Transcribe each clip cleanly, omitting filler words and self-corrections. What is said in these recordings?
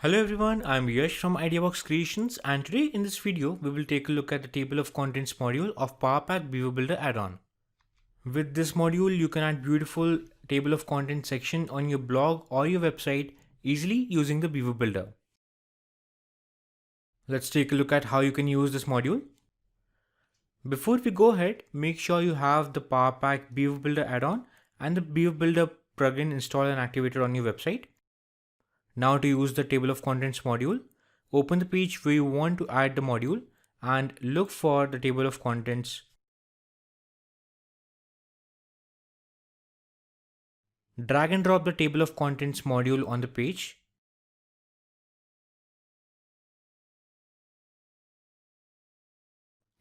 Hello everyone, I'm Yash from IdeaBox Creations, and today in this video we will take a look at the table of contents module of PowerPack Beaver Builder add-on. With this module you can add beautiful table of contents section on your blog or your website easily using the Beaver Builder. Let's take a look at how you can use this module. Before we go ahead, make sure you have the PowerPack Beaver Builder add-on and the Beaver Builder plugin installed and activated on your website. Now to use the table of contents module, open the page where you want to add the module and look for the table of contents. Drag and drop the table of contents module on the page.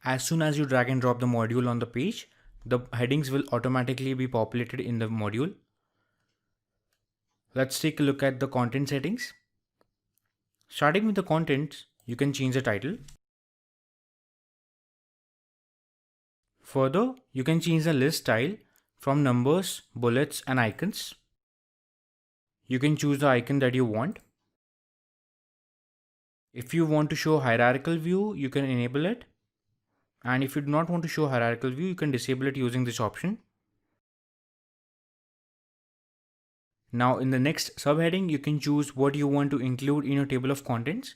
As soon as you drag and drop the module on the page, the headings will automatically be populated in the module. Let's take a look at the content settings. Starting with the contents, you can change the title. Further, you can change the list style from numbers, bullets, and icons. You can choose the icon that you want. If you want to show hierarchical view, you can enable it. And if you do not want to show hierarchical view, you can disable it using this option. Now in the next subheading, you can choose what you want to include in your table of contents.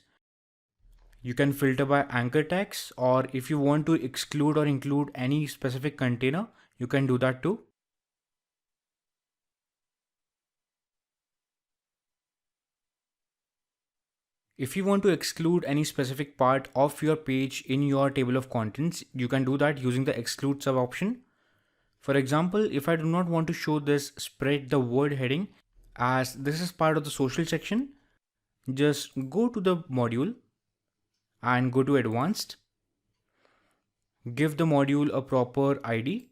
You can filter by anchor text, or if you want to exclude or include any specific container, you can do that too. If you want to exclude any specific part of your page in your table of contents, you can do that using the exclude sub option. For example, if I do not want to show this spread the word heading as this is part of the social section, just go to the module and go to advanced. Give the module a proper ID.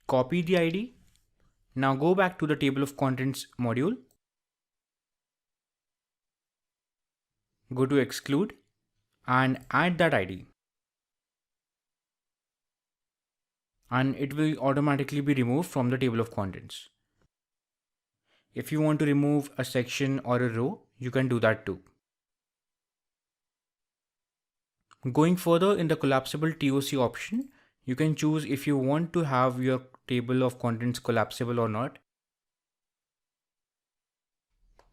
Copy the ID. Now go back to the table of contents module. Go to exclude and add that ID. And it will automatically be removed from the table of contents. If you want to remove a section or a row, you can do that too. Going further in the collapsible TOC option, you can choose if you want to have your table of contents collapsible or not.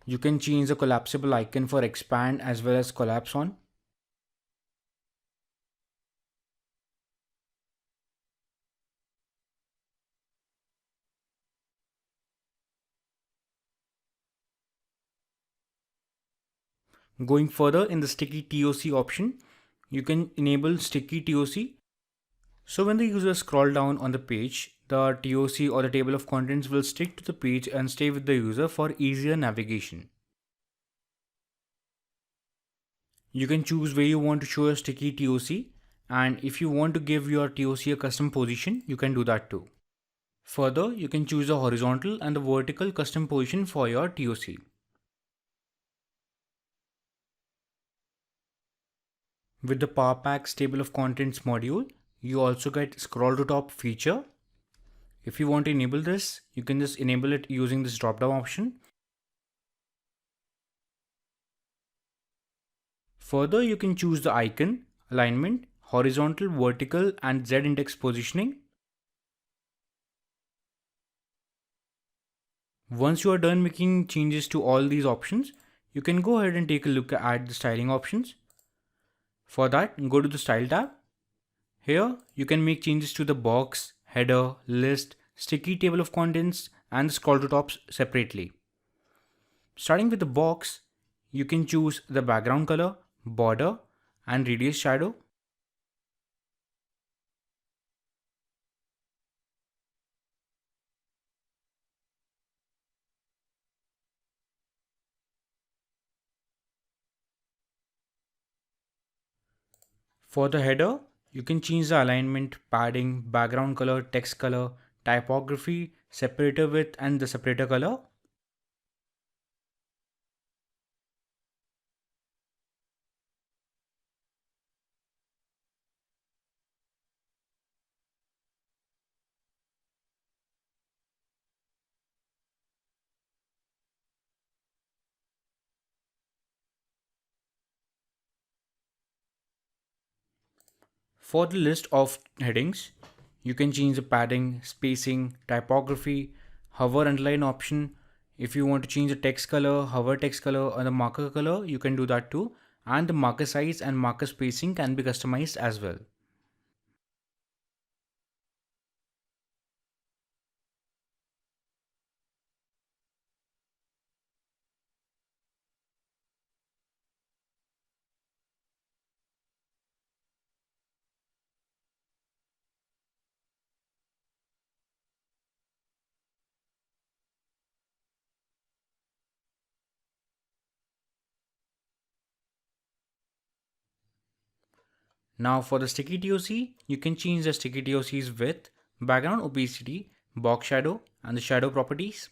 You can change the collapsible icon for expand as well as collapse on. Going further in the sticky TOC option, you can enable sticky TOC. So when the user scroll down on the page, the TOC or the table of contents will stick to the page and stay with the user for easier navigation. You can choose where you want to show a sticky TOC, and if you want to give your TOC a custom position, you can do that too. Further, you can choose the horizontal and the vertical custom position for your TOC. With the PowerPack's table of contents module, you also get scroll to top feature. If you want to enable this, you can just enable it using this drop down option. Further, you can choose the icon, alignment, horizontal, vertical, and Z index positioning. Once you are done making changes to all these options, you can go ahead and take a look at the styling options. For that, go to the Style tab. Here, you can make changes to the box, header, list, sticky table of contents, and the scroll to tops separately. Starting with the box, you can choose the background color, border, and radius shadow. For the header, you can change the alignment, padding, background color, text color, typography, separator width, and the separator color. For the list of headings, you can change the padding, spacing, typography, hover underline option. If you want to change the text color, hover text color, or the marker color, you can do that too. And the marker size and marker spacing can be customized as well. Now for the sticky TOC, you can change the sticky TOC's width, background opacity, box shadow, and the shadow properties.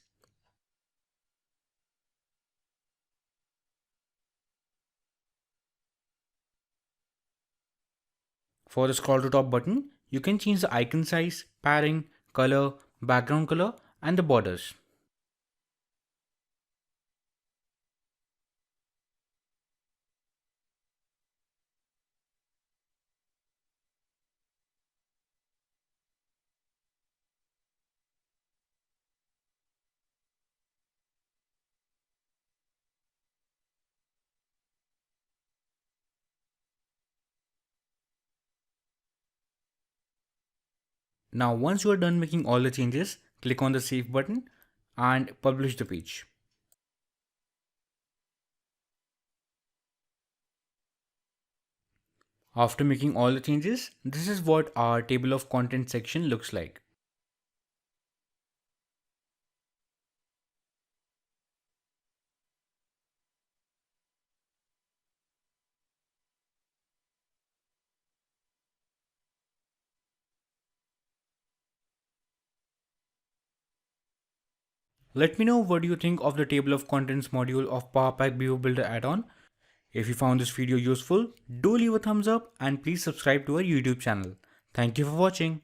For the scroll to top button, you can change the icon size, padding, color, background color, and the borders. Now once you are done making all the changes, click on the save button and publish the page. After making all the changes, this is what our table of contents section looks like. Let me know what do you think of the table of contents module of Powerpack Beaver Builder add-on. If you found this video useful, do leave a thumbs up and please subscribe to our YouTube channel. Thank you for watching.